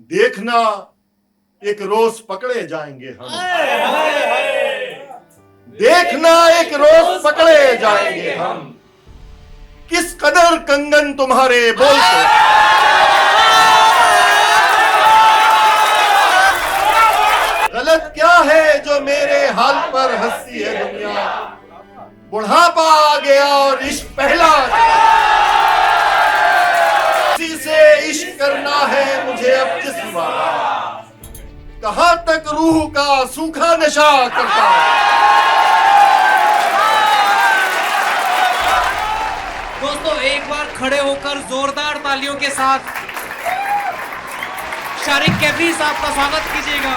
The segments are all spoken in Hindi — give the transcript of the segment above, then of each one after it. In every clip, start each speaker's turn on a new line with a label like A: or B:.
A: देखना एक रोज पकड़े जाएंगे हम। देखना एक रोज पकड़े जाएंगे हम। किस कदर कंगन तुम्हारे बोलते। गलत क्या है जो मेरे हाल पर हंसती है दुनिया। बुढ़ापा आ गया और इश्क पहला। किसी से इश्क करना है मुझे अब जिस्म वाला। कहां तक रूह का सूखा नशा करता है।
B: दोस्तों एक बार खड़े होकर जोरदार तालियों के साथ शारिक कैफी साहब का स्वागत कीजिएगा।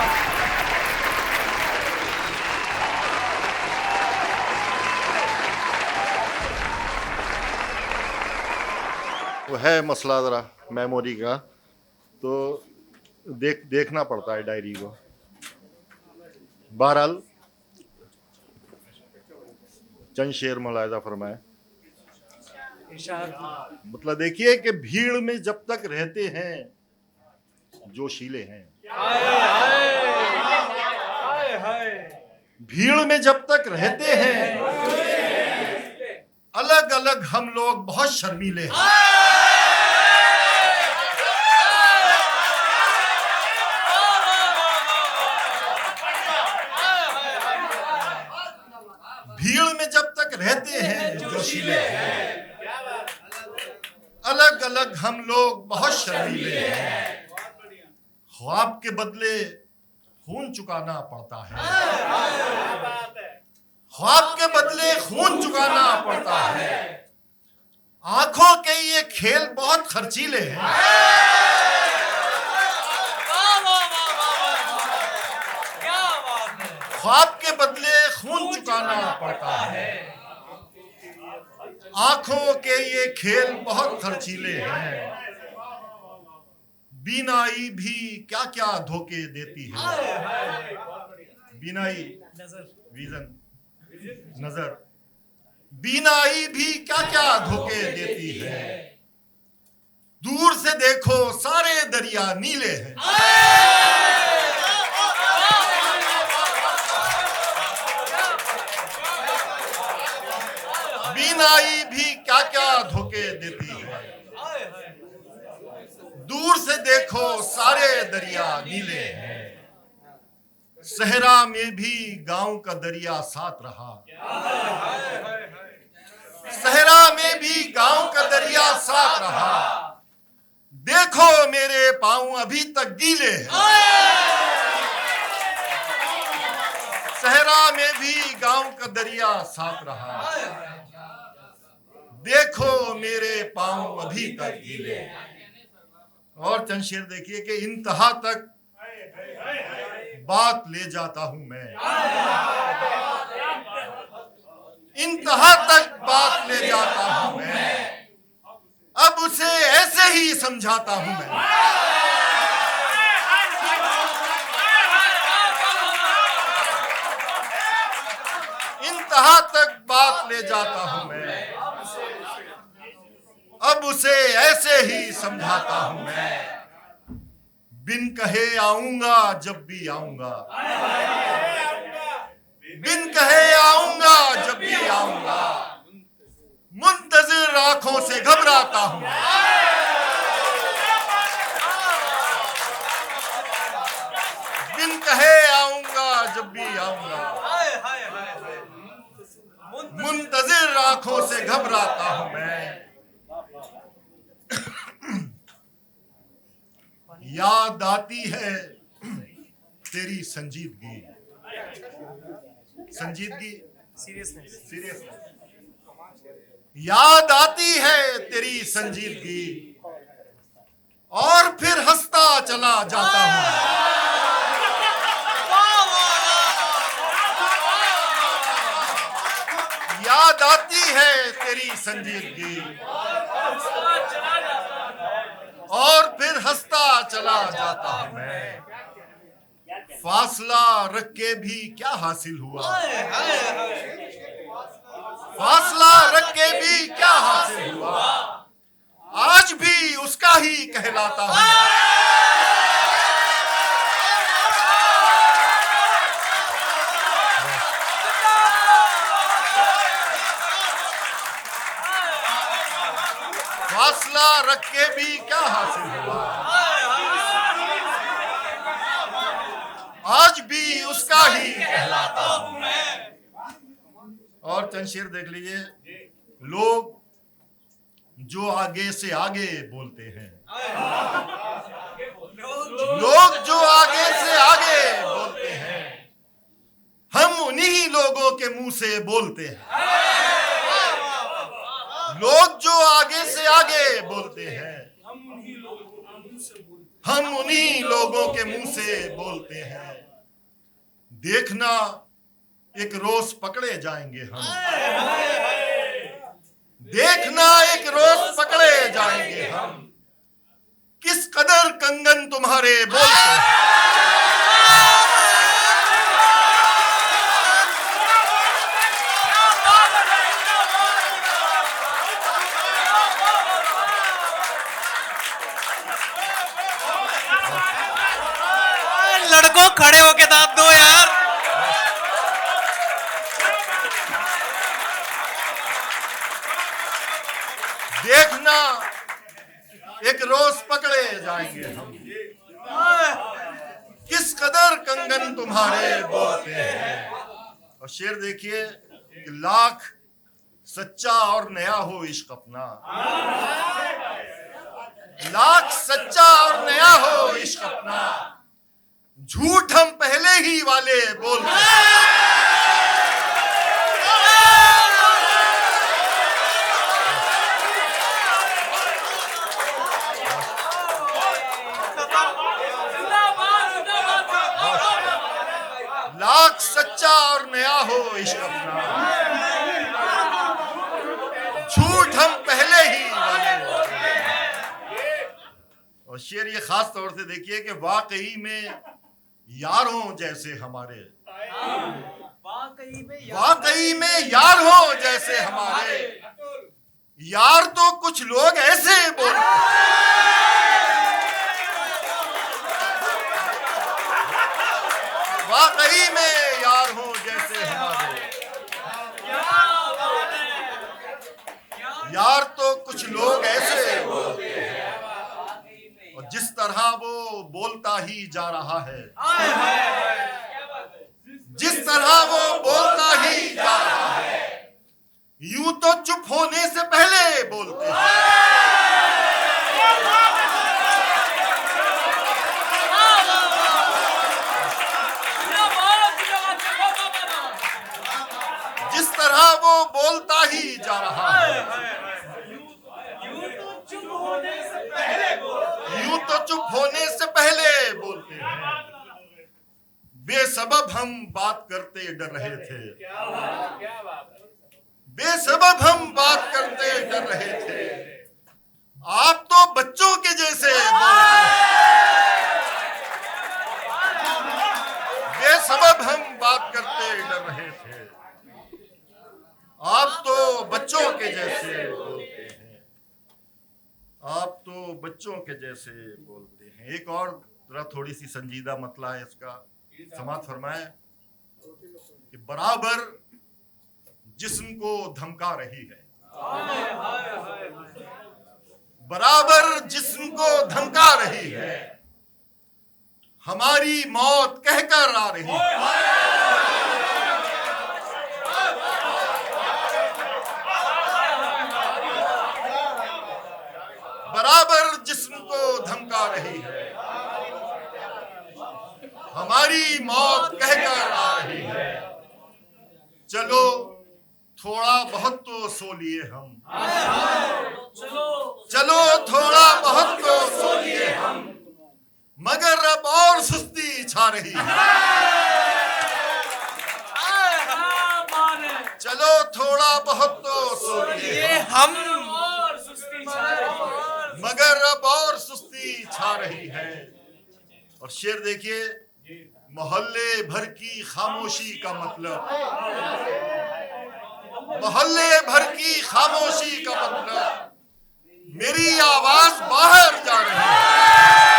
A: वो है मसला जरा मेमोरी का, तो देखना पड़ता है डायरी को। बहरहाल चंद शेर मुलाहिजा फरमाए। मतलब देखिए कि भीड़ में जब तक रहते हैं जोशीले हैं। भीड़ में जब तक रहते हैं अलग अलग हम लोग बहुत शर्मीले हैं। भीड़ में जब तक रहते हैं जोशीले हैं, अलग अलग हम लोग बहुत शर्मीले हैं। ख्वाब के बदले खून चुकाना पड़ता है। ख्वाब के बदले खून चुकाना पड़ता है। आंखों के ये खेल बहुत खर्चीले हैं। ख्वाब के बदले खून चुकाना पड़ता है। आंखों के ये खेल बहुत खर्चीले हैं। बीनाई भी क्या क्या धोखे देती है। बीनाई विजन नजर। बीनाई भी क्या क्या धोखे देती है। दूर से देखो सारे दरिया नीले हैं। बीनाई भी क्या क्या धोखे देती है। दूर से देखो सारे दरिया नीले हैं। सहरा में भी गांव का दरिया साथ रहा। सहरा में भी गांव का दरिया साथ रहा। देखो मेरे पांव अभी तक गीले हैं। सहरा में भी गांव का दरिया साथ रहा। देखो मेरे पांव अभी तक गीले हैं। और चंद शेर देखिए कि इंतहा तक बात ले जाता हूं मैं। इंतहा तक बात ले जाता हूं मैं। अब उसे ऐसे ही समझाता हूं मैं। इंतहा तक बात ले जाता हूं मैं। अब उसे ऐसे ही समझाता हूं मैं। बिन कहे आऊंगा जब भी आऊंगा। बिन कहे आऊंगा जब भी आऊंगा। मुंतजिर आंखों से घबराता हूं। बिन कहे आऊंगा जब भी आऊंगा। मुंतजिर आंखों से घबराता हूं मैं। याद आती है तेरी संजीदगी। संजीदगी सीरियसनेस। याद आती है तेरी संजीदगी और फिर हंसता चला जाता हूं। याद आती है तेरी संजीदगी और फिर हंसता चला जाता हूं मैं। फासला रख के भी क्या हासिल हुआ। फासला रख के भी क्या हासिल हुआ। आज भी उसका ही कहलाता हूं। रख के भी क्या हासिल हुआ, आज भी उसका ही कहलाता हूं मैं। और चंद शेर देख लीजिए। लोग जो आगे से आगे बोलते हैं, लोग जो आगे से आगे बोलते हैं, हम उन्हीं लोगों के मुंह से बोलते हैं। लोग जो आगे से आगे बोलते हैं, हम उन्हीं लोगों के मुंह से बोलते हैं। देखना एक रोज पकड़े जाएंगे हम, देखना एक रोज पकड़े जाएंगे हम। किस कदर कंगन तुम्हारे बोलते हैं।
B: लड़कों खड़े होके दाद दो यार।
A: देखना एक रोज पकड़े जाएंगे हम, किस कदर कंगन तुम्हारे बोलते हैं। और शेर देखिए कि लाख सच्चा और नया हो इश्क अपना, लाख सच्चा और नया हो इश्क अपना, झूठ हम पहले ही वाले बोलते हैं। लाख सच्चा और नया हो इश्क अपना, झूठ हम पहले ही वाले बोलते हैं। और शेर ये खास तौर से देखिए कि वाकई में यारों जैसे हमारे, वाकई में यार हो जैसे हमारे, यार तो कुछ लोग ऐसे बोलते हैं। वाकई में यार हो जैसे हमारे, यार तो कुछ लोग ऐसे बोलते हैं। और जिस तरह वो बोलता ही जा रहा है, जिस तरह वो बोलता ही जा रहा है, यूं तो चुप होने से पहले बोलते हैं। जिस तरह वो बोलता ही जा रहा है, यूं तो चुप होने से पहले बोलते हैं। बेसबब हम बात करते डर रहे थे, बेसबब हम बात करते डर रहे थे, आप तो बच्चों के जैसे बोलते हैं। बेसबब हम बात करते डर रहे थे, आप तो बच्चों के जैसे बोलते हैं, आप तो बच्चों के जैसे बोलते हैं। एक और जरा थोड़ी सी संजीदा मतला है इसका, समाप्त फरमाए कि बराबर जिस्म को धमका रही है, बराबर जिस्म को धमका रही है, हमारी मौत कहकर आ रही है। बराबर जिस्म को धमका रही है, हमारी मौत कहकर आ रही है। चलो थोड़ा बहुत तो सो लिए हम, चलो थोड़ा बहुत तो सो लिए हम, मगर अब और सुस्ती छा रही है। चलो थोड़ा बहुत तो सो लिए
B: हम,
A: मगर अब और सुस्ती छा रही है। और शेर देखिए, मोहल्ले भर की खामोशी का मतलब, मोहल्ले भर की खामोशी का मतलब, मेरी आवाज बाहर जा रही है।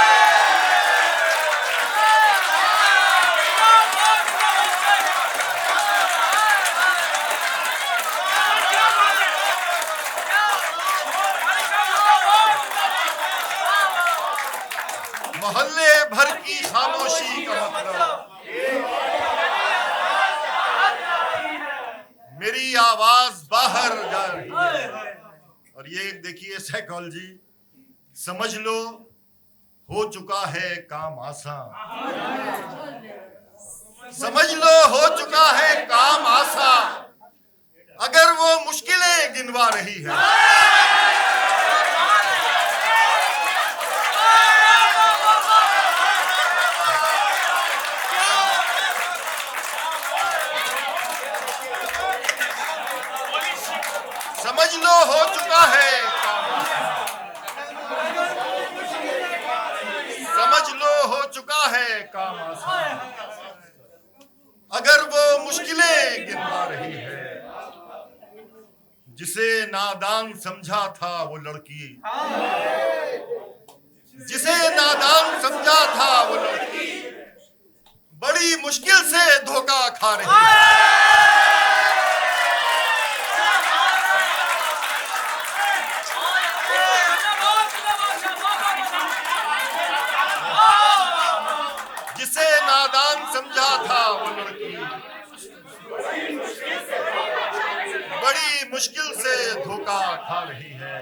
A: मोहल्ले भर की खामोशी का मतलब मेरी आवाज बाहर जा रही है। और ये देखिए साइकोलॉजी, समझ लो हो चुका है काम आसान, समझ लो हो चुका है काम आसान, अगर वो मुश्किलें गिनवा रही है। समझ लो हो चुका है काम आसान, समझ लो हो चुका है काम आसान, अगर वो मुश्किलें गिनवा रही है। जिसे नादान समझा था वो लड़की, जिसे नादान समझा था वो लड़की बड़ी मुश्किल से धोखा खा रही है। जिसे नादान समझा था वो लड़की बड़ी मुश्किल से धोखा खा रही है।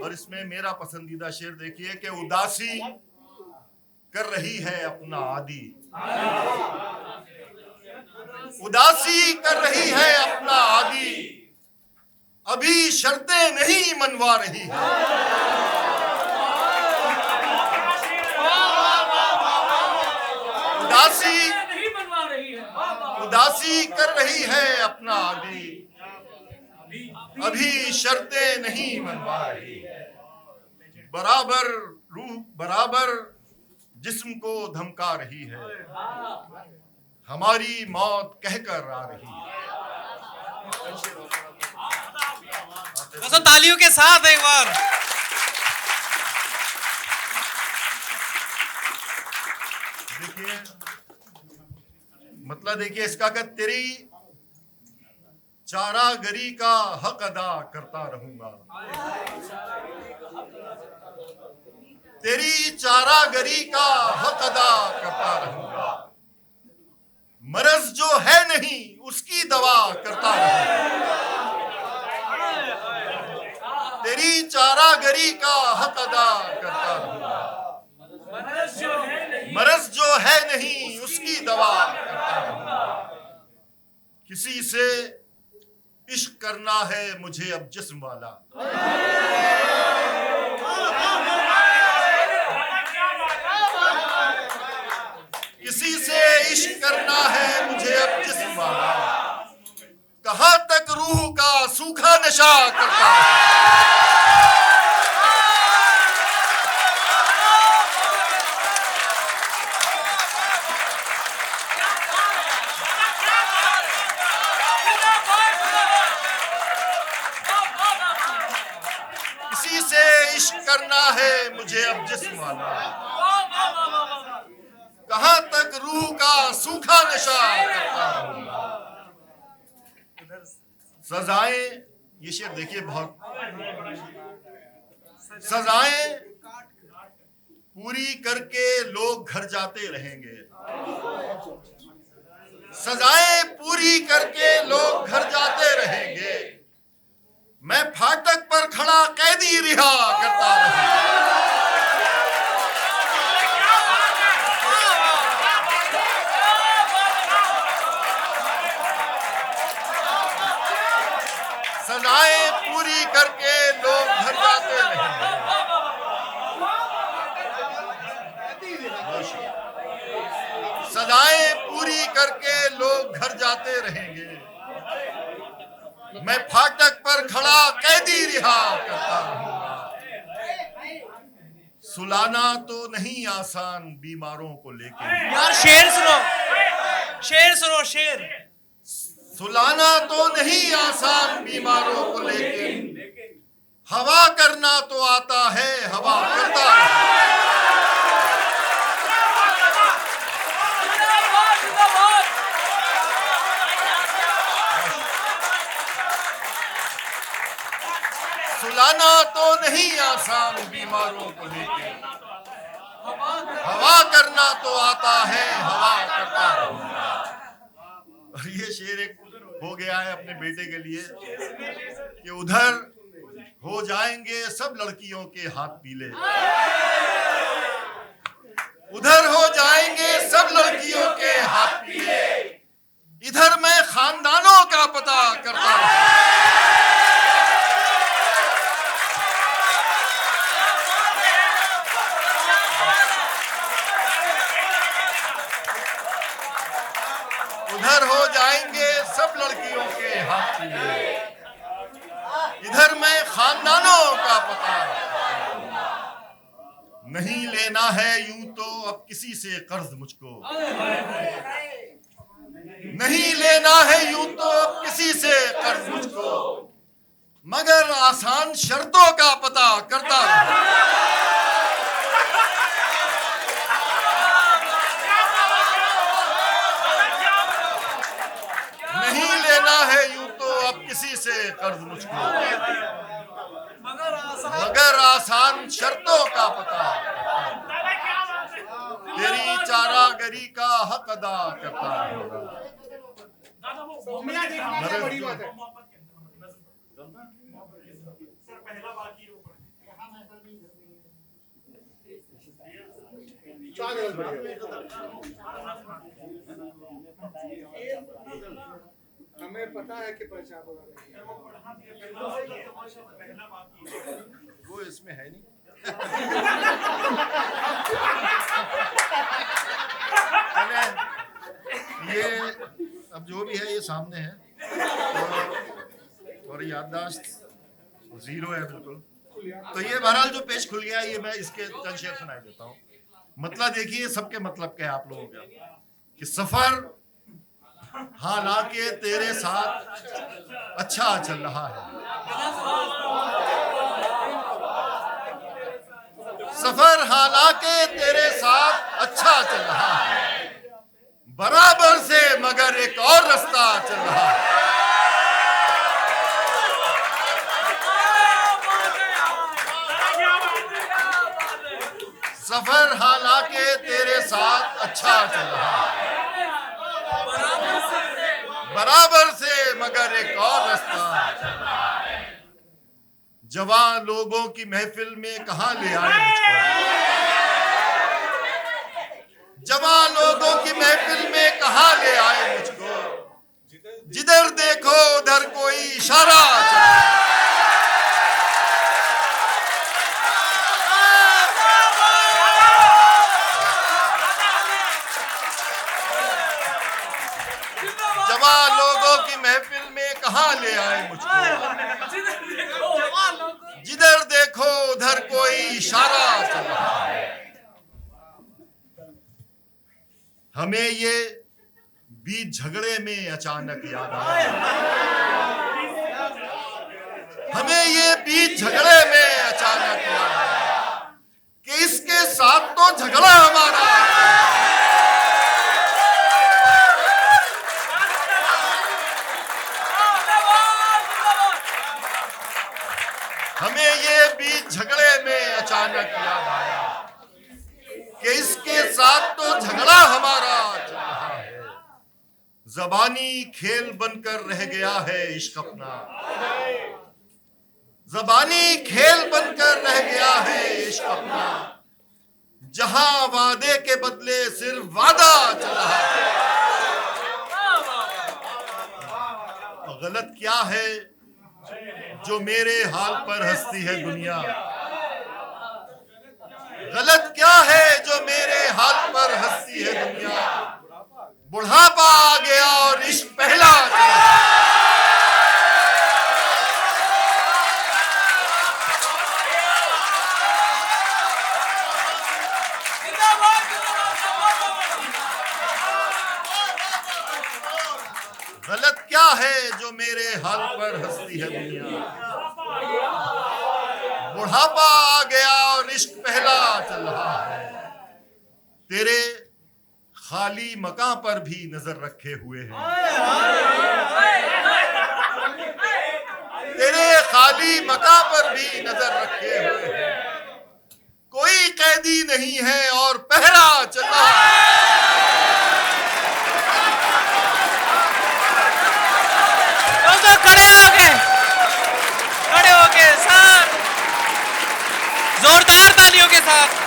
A: और इसमें मेरा पसंदीदा शेर देखिए कि उदासी कर रही है अपना आदी, उदासी कर रही है अपना आदी, अभी शर्तें नहीं मनवा रही है। उदासी कर रही है अपना आदी, अभी शर्तें नहीं मनवा रही है। बराबर रूह बराबर जिस्म को धमका रही है, हमारी मौत कहकर आ रही है।
B: दोस्तों तालियों के साथ एक बार।
A: देखिए मतलब देखिए इसका कि तेरी चारागरी का हक अदा करता रहूंगा, तेरी चारागरी का हक अदा करता रहूंगा, मर्ज जो है नहीं उसकी दवा करता रहूंगा, तेरी चारागरी का हक अदा करता रहूंगा, मर्ज जो है नहीं उसकी दवा करता रहूंगा। किसी से इश्क करना है मुझे अब जिस्म वाला, किसी से इश्क करना है मुझे अब जिस्म वाला, कहां तक रूह का सूखा नशा करता है। किसी से इश्क करना है मुझे अब जिस्म वाला, कहां तक रूह का सूखा नशा करता रहूंगा। सजाएं, ये शेर देखिए बहुत, सजाएं पूरी करके लोग घर जाते रहेंगे, सजाएं पूरी करके लोग घर जाते रहेंगे, मैं फाटक पर खड़ा कैदी रिहा करता रहूंगा। सजाएं पूरी करके लोग घर जाते रहेंगे, सजाएं पूरी करके लोग घर जाते रहेंगे, मैं फाटक पर खड़ा कैदी रिहा करता रहूंगा। सुलाना तो नहीं आसान बीमारों को लेके,
B: यार शेर सुनो, शेर सुनो, शेर।
A: सुलाना तो नहीं आसान बीमारों को लेके, हवा करना तो आता है हवा करता है। सुलाना तो नहीं आसान बीमारों को लेके, तो आता है हवा करता रहूंगा। और ये शेर एक हो गया है अपने बेटे के लिए कि उधर हो जाएंगे सब लड़कियों के हाथ पीले, उधर हो जाएंगे सब लड़कियों के हाथ पीले, इधर मैं खानदानों का पता करता हूं। उधर हो जाएंगे सब लड़कियों के हाथ पीले, इधर मैं खानदानों का पता। नहीं लेना है यूं तो अब किसी से कर्ज मुझको, नहीं लेना है यूं तो अब किसी से कर्ज मुझको, मगर आसान शर्तों का पता करता रहूं। नहीं लेना है यूं तो अब किसी से कर्ज मुझको, मगर आसान शर्तों का पता, तेरी चारागरी का हक अदा करता रहूंगा।
C: हमें पता है कि परेशान होगा
A: वो इसमें है नहीं। ये अब जो भी है ये सामने है और याददाश्त जीरो है बिल्कुल। तो ये बहरहाल जो पेज खुल गया, ये मैं इसके चंद शेर सुनाई देता हूँ। मतलब देखिए सबके मतलब क्या है आप लोगों का कि सफर हालांकि तेरे साथ अच्छा चल रहा है, सफर हालांकि तेरे साथ अच्छा चल रहा है, बराबर से मगर एक और रास्ता चल रहा है। सफर हालांकि तेरे साथ अच्छा चल रहा है, बराबर से मगर एक और रास्ता। जवान लोगों की महफिल में कहां ले आए मुझको, जवान लोगों की महफिल में कहां ले आए मुझको, जिधर देखो उधर कोई इशारा चला। जवान लोगों की महफिल में कहां ले आए मुझको, जिधर देखो उधर कोई इशारा चल रहा है। हमें ये बीच झगड़े में अचानक याद आया, हमें ये बीच झगड़े में अचानक याद आया कि इसके साथ तो झगड़ा हमारा। हमें ये बीच झगड़े में अचानक याद आया कि इसके साथ तो झगड़ा हमारा चल रहा है। ज़बानी खेल बनकर रह गया है इश्क अपना, ज़बानी खेल बनकर रह गया है इश्क अपना, जहां वादे के बदले सिर्फ वादा चल रहा है। गलत क्या है जो मेरे हाल पर हंसती है दुनिया, गलत क्या है जो मेरे हाल पर हंसती है दुनिया, बुढ़ापा आ गया और इश्क पहला चला। गलत क्या है जो मेरे हाल पर हंसती है दुनिया, बुढ़ापा आ गया और इश्क पहला चल रहा है। तेरे खाली मकान पर भी नजर रखे हुए हैं, तेरे खाली मकान पर भी नजर रखे हुए हैं। कोई कैदी नहीं है और पहरा चल रहा है।
B: दोस्तों खड़े हो गए सर, जोरदार तालियों के साथ।